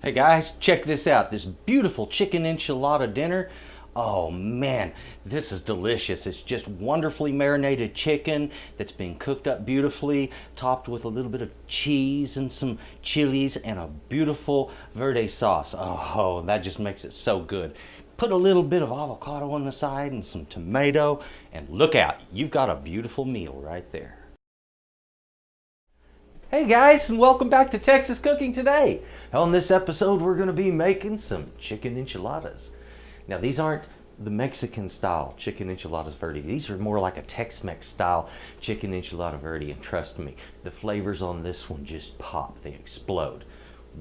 Hey guys, check this out. This beautiful chicken enchilada dinner. Oh man, this is delicious. It's just wonderfully marinated chicken that's been cooked up beautifully, topped with a little bit of cheese and some chilies and a beautiful verde sauce. Oh, that just makes it so good. Put a little bit of avocado on the side and some tomato, and look out, you've got a beautiful meal right there. Hey guys, and welcome back to Texas Cooking Today. On this episode, we're going to be making some chicken enchiladas. Now, these aren't the Mexican style chicken enchiladas verde. These are more like a Tex-Mex style chicken enchilada verde, and trust me, the flavors on this one just pop. They explode.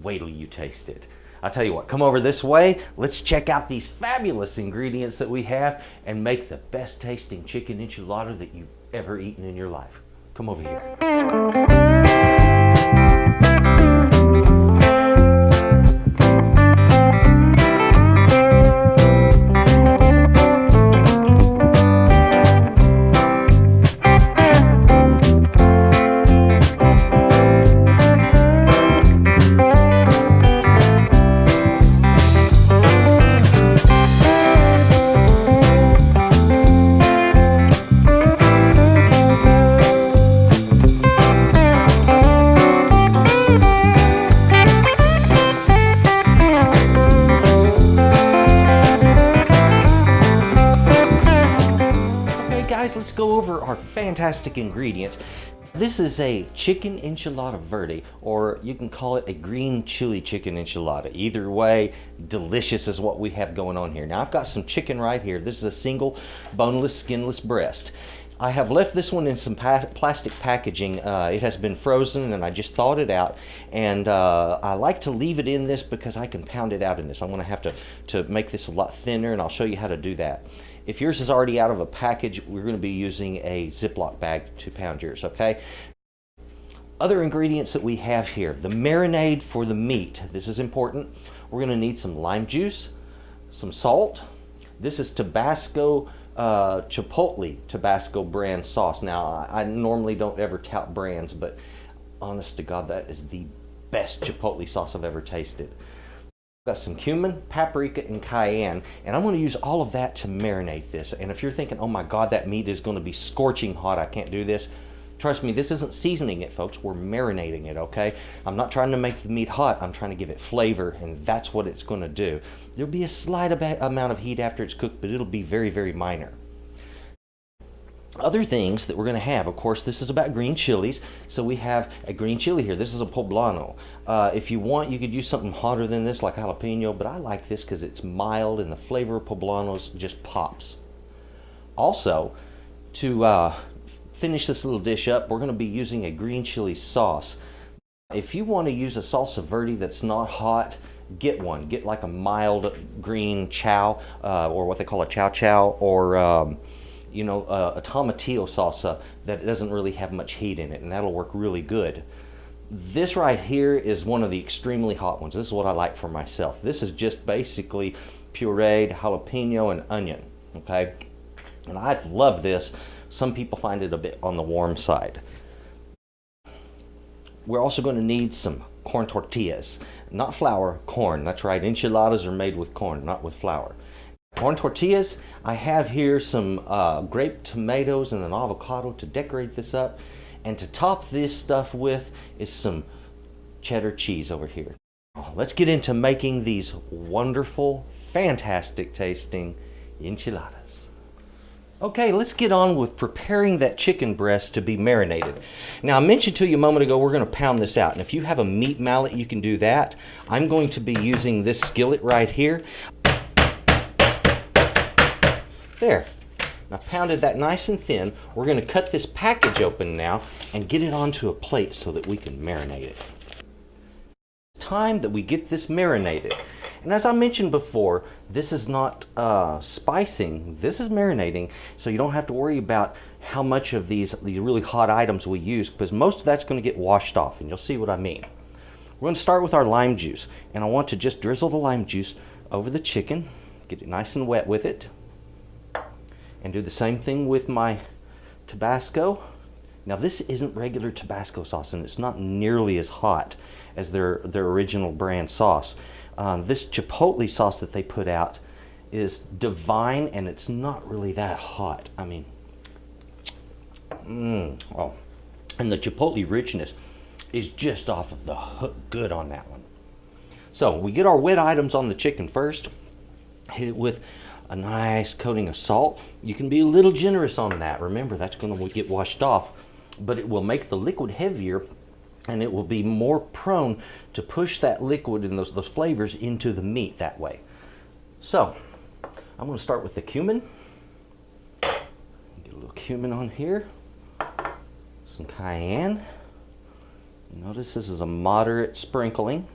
Wait till you taste it. I'll tell you what, come over this way. Let's check out these fabulous ingredients that we have and make the best tasting chicken enchilada that you've ever eaten in your life. Come over here. Guys, let's go over our fantastic ingredients. This is a chicken enchilada verde, or you can call it a green chili chicken enchilada. Either way, delicious is what we have going on here. Now, I've got some chicken right here. This is a single boneless, skinless breast. I have left this one in some plastic packaging. It has been frozen and I just thawed it out, and I like to leave it in this because I can pound it out in this. I'm going to have to make this a lot thinner, and I'll show you how to do that. If yours is already out of a package, we're going to be using a Ziploc bag to pound yours, okay? Other ingredients that we have here, the marinade for the meat. This is important. We're going to need some lime juice, some salt. This is Tabasco, Chipotle Tabasco brand sauce. Now, I normally don't ever tout brands, but honest to God, that is the best Chipotle sauce I've ever tasted. Got some cumin, paprika, and cayenne, and I'm going to use all of that to marinate this. And if you're thinking, oh my God, that meat is going to be scorching hot, I can't do this, trust me, this isn't seasoning it, folks. We're marinating it, okay? I'm not trying to make the meat hot. I'm trying to give it flavor, and that's what it's going to do. There'll be a slight amount of heat after it's cooked, but it'll be very, very minor. Other things that we're going to have, of course, this is about green chilies, so we have a green chili here. This is a poblano. If you want, you could use something hotter than this, like jalapeno, but I like this because it's mild and the flavor of poblanos just pops. Also, to finish this little dish up, we're going to be using a green chili sauce. If you want to use a salsa verde that's not hot, get one. Get like a mild green chow, or what they call a chow chow, or you know, a tomatillo salsa that doesn't really have much heat in it, and that'll work really good. This right here is one of the extremely hot ones. This is what I like for myself. This is just basically pureed jalapeno and onion, okay? And I love this. Some people find it a bit on the warm side. We're also going to need some corn tortillas. Not flour, corn. That's right, enchiladas are made with corn, not with flour. Corn tortillas, I have here some grape tomatoes and an avocado to decorate this up. And to top this stuff with is some cheddar cheese over here. Let's get into making these wonderful, fantastic tasting enchiladas. Okay, let's get on with preparing that chicken breast to be marinated. Now, I mentioned to you a moment ago, we're going to pound this out. And if you have a meat mallet, you can do that. I'm going to be using this skillet right here. There. I've pounded that nice and thin. We're going to cut this package open now and get it onto a plate so that we can marinate it. Time that we get this marinated. And as I mentioned before, this is not spicing, this is marinating, so you don't have to worry about how much of these really hot items we use, because most of that's going to get washed off, and you'll see what I mean. We're going to start with our lime juice, and I want to just drizzle the lime juice over the chicken, get it nice and wet with it. And do the same thing with my Tabasco. Now this isn't regular Tabasco sauce, and it's not nearly as hot as their original brand sauce. This chipotle sauce that they put out is divine, and it's not really that hot. I mean, oh, and the chipotle richness is just off of the hook good on that one. So we get our wet items on the chicken first. Hit it with a nice coating of salt. You can be a little generous on that. Remember, that's going to get washed off, but it will make the liquid heavier, and it will be more prone to push that liquid and those flavors into the meat that way. So I'm going to start with the cumin. Get a little cumin on here. Some cayenne. Notice this is a moderate sprinkling.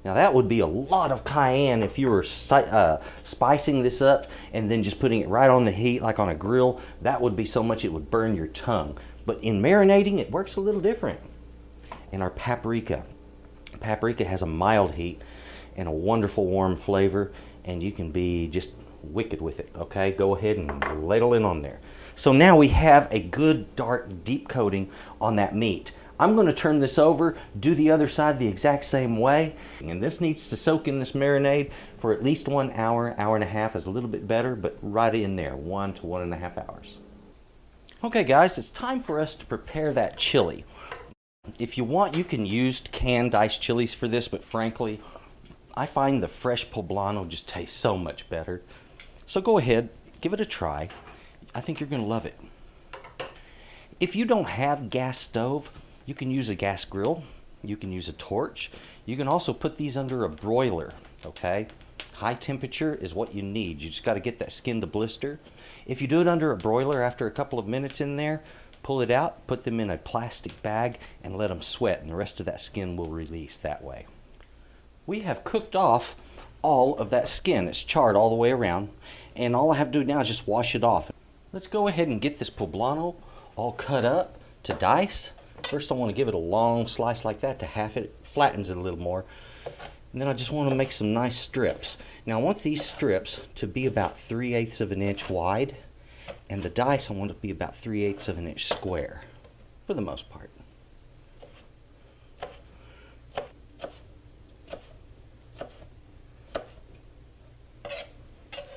Now that would be a lot of cayenne if you were spicing this up and then just putting it right on the heat like on a grill. That would be so much it would burn your tongue. But in marinating, it works a little different. And our paprika. Paprika has a mild heat and a wonderful warm flavor, and you can be just wicked with it, okay? Go ahead and ladle it on there. So now we have a good dark deep coating on that meat. I'm going to turn this over, do the other side the exact same way, and this needs to soak in this marinade for at least 1 hour, hour and a half is a little bit better, but right in there, 1 to 1.5 hours. Okay guys, it's time for us to prepare that chili. If you want, you can use canned diced chilies for this, but frankly, I find the fresh poblano just tastes so much better. So go ahead, give it a try. I think you're going to love it. If you don't have gas stove, you can use a gas grill, you can use a torch, you can also put these under a broiler, okay? High temperature is what you need. You just got to get that skin to blister. If you do it under a broiler after a couple of minutes in there, pull it out, put them in a plastic bag, and let them sweat, and the rest of that skin will release that way. We have cooked off all of that skin. It's charred all the way around, and all I have to do now is just wash it off. Let's go ahead and get this poblano all cut up to dice. First I want to give it a long slice like that to half it. It flattens it a little more. And then I just want to make some nice strips. Now I want these strips to be about 3/8 of an inch wide, and the dice I want it to be about 3/8 of an inch square, for the most part.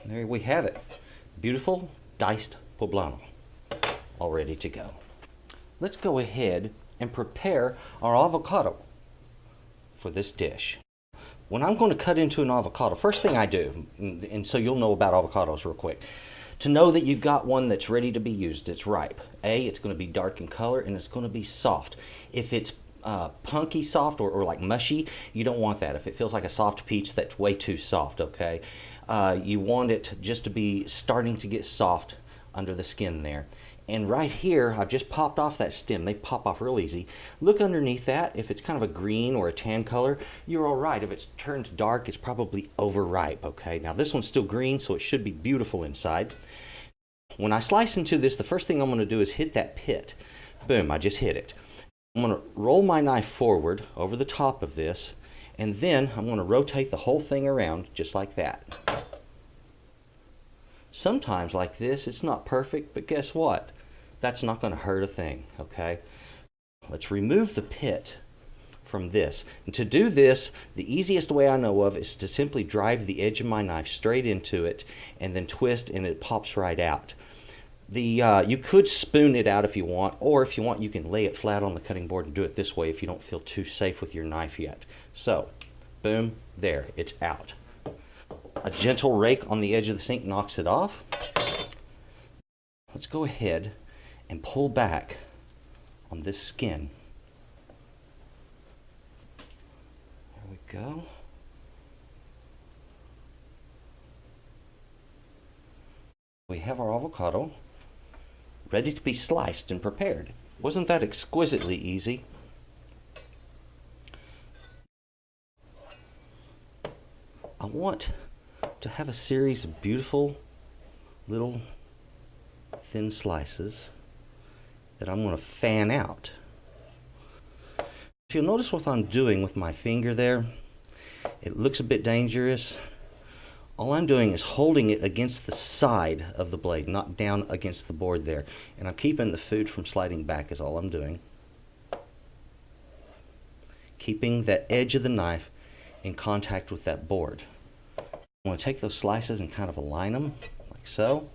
And there we have it. Beautiful diced poblano, all ready to go. Let's go ahead and prepare our avocado for this dish. When I'm going to cut into an avocado, first thing I do, and so you'll know about avocados real quick, to know that you've got one that's ready to be used, it's ripe. It's going to be dark in color, and it's going to be soft. If it's punky soft or like mushy, you don't want that. If it feels like a soft peach, that's way too soft, okay? You want it just to be starting to get soft under the skin there. And right here, I've just popped off that stem. They pop off real easy. Look underneath that. If it's kind of a green or a tan color, you're all right. If it's turned dark, it's probably overripe, okay? Now this one's still green, so it should be beautiful inside. When I slice into this, the first thing I'm going to do is hit that pit. Boom, I just hit it. I'm going to roll my knife forward over the top of this, and then I'm going to rotate the whole thing around just like that. Sometimes like this, it's not perfect, but guess what? That's not going to hurt a thing, okay? Let's remove the pit from this. And to do this, the easiest way I know of is to simply drive the edge of my knife straight into it and then twist, and it pops right out. You could spoon it out if you want, or if you want, you can lay it flat on the cutting board and do it this way if you don't feel too safe with your knife yet. So, boom, there, it's out. A gentle rake on the edge of the sink knocks it off. Let's go ahead and pull back on this skin. There we go. We have our avocado ready to be sliced and prepared. Wasn't that exquisitely easy? I want to have a series of beautiful little thin slices that I'm going to fan out. If you'll notice what I'm doing with my finger there, it looks a bit dangerous. All I'm doing is holding it against the side of the blade, not down against the board there. And I'm keeping the food from sliding back is all I'm doing. Keeping that edge of the knife in contact with that board. I want to take those slices and kind of align them like so.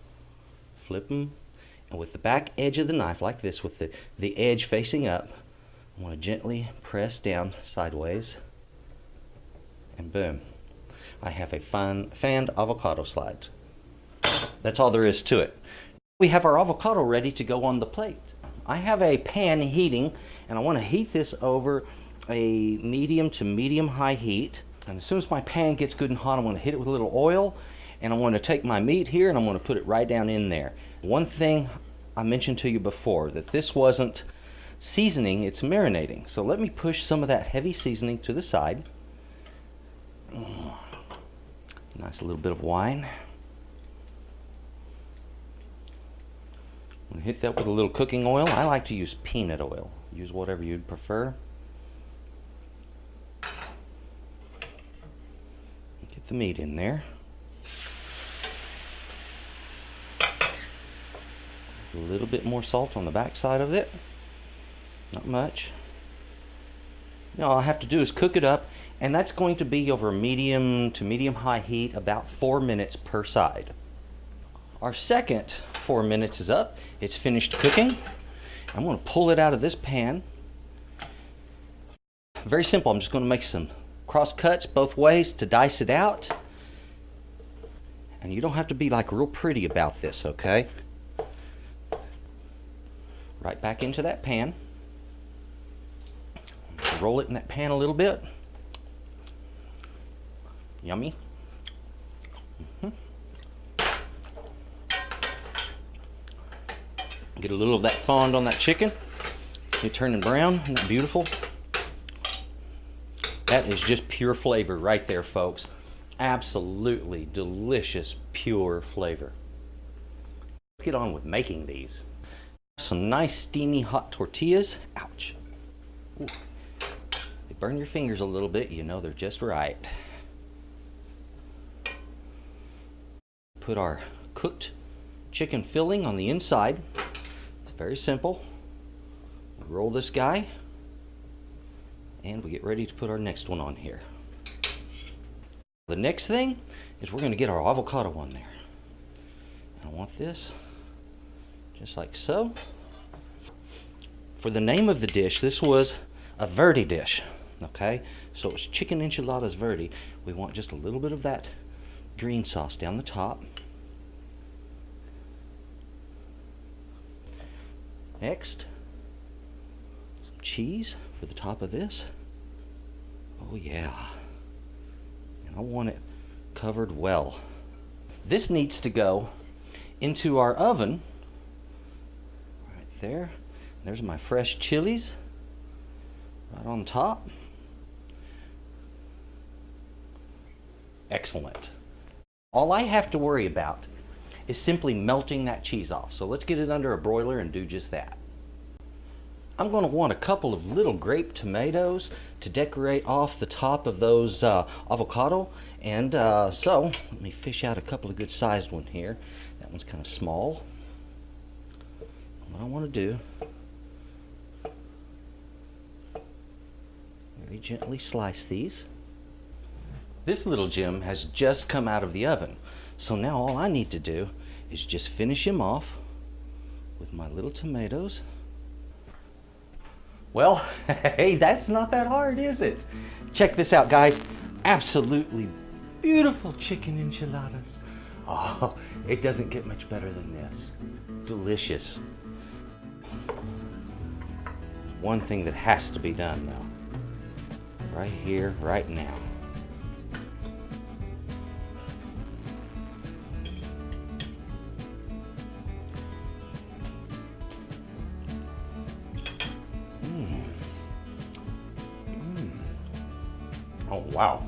Flip them. And with the back edge of the knife like this, with the edge facing up, I want to gently press down sideways. And boom. I have a fanned avocado slice. That's all there is to it. We have our avocado ready to go on the plate. I have a pan heating, and I want to heat this over a medium to medium high heat. And as soon as my pan gets good and hot, I want to hit it with a little oil, and I want to take my meat here and I'm going to put it right down in there. One thing I mentioned to you before, that this wasn't seasoning, it's marinating. So let me push some of that heavy seasoning to the side. Nice little bit of wine. I'm going to hit that with a little cooking oil. I like to use peanut oil. Use whatever you'd prefer. Get the meat in there. A little bit more salt on the back side of it. Not much. Now all I have to do is cook it up, and that's going to be over medium to medium high heat, about 4 minutes per side. Our second 4 minutes is up. It's finished cooking. I'm going to pull it out of this pan. Very simple. I'm just going to make some cross cuts both ways to dice it out. And you don't have to be like real pretty about this, okay? Right back into that pan. Roll it in that pan a little bit. Yummy. Get a little of that fond on that chicken. It's turning brown. Isn't that beautiful? That is just pure flavor right there, folks. Absolutely delicious, pure flavor. Let's get on with making these. Some nice steamy hot tortillas. Ouch. Ooh. They burn your fingers a little bit, you know they're just right. Put our cooked chicken filling on the inside. It's very simple. We roll this guy, and we get ready to put our next one on here. The next thing is we're going to get our avocado on there. And I want this just like so. For the name of the dish, this was a Verde dish, okay? So it's Chicken Enchiladas Verde. We want just a little bit of that green sauce down the top. Next, some cheese for the top of this. Oh yeah. And I want it covered well. This needs to go into our oven right there. There's my fresh chilies right on top. Excellent. All I have to worry about is simply melting that cheese off. So let's get it under a broiler and do just that. I'm going to want a couple of little grape tomatoes to decorate off the top of those avocado. And so let me fish out a couple of good sized ones here. That one's kind of small. What I want to do, very gently slice these. This little gem has just come out of the oven. So now all I need to do is just finish him off with my little tomatoes. Well, hey, that's not that hard, is it? Check this out, guys. Absolutely beautiful chicken enchiladas. Oh, it doesn't get much better than this. Delicious. One thing that has to be done, though. Right here, right now. Oh, wow.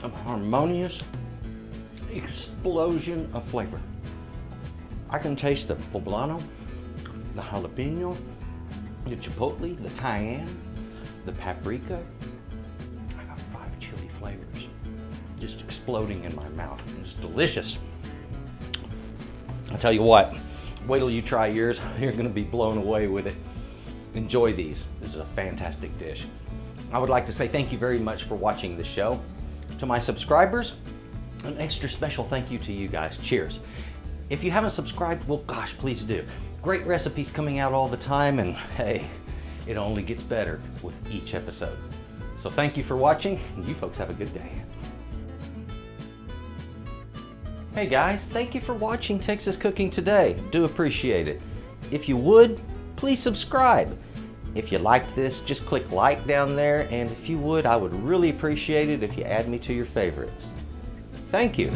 A harmonious explosion of flavor. I can taste the poblano, the jalapeno, the chipotle, the cayenne, the paprika. I got 5 chili flavors just exploding in my mouth. It's delicious. I'll tell you what, wait till you try yours. You're gonna be blown away with it. Enjoy these. This is a fantastic dish. I would like to say thank you very much for watching the show. To my subscribers, an extra special thank you to you guys. Cheers. If you haven't subscribed, well, gosh, please do. Great recipes coming out all the time, and hey, it only gets better with each episode. So thank you for watching, and you folks have a good day. Hey guys, thank you for watching Texas Cooking Today. Do appreciate it. If you would, please subscribe. If you liked this, just click like down there, and if you would, I would really appreciate it if you add me to your favorites. Thank you.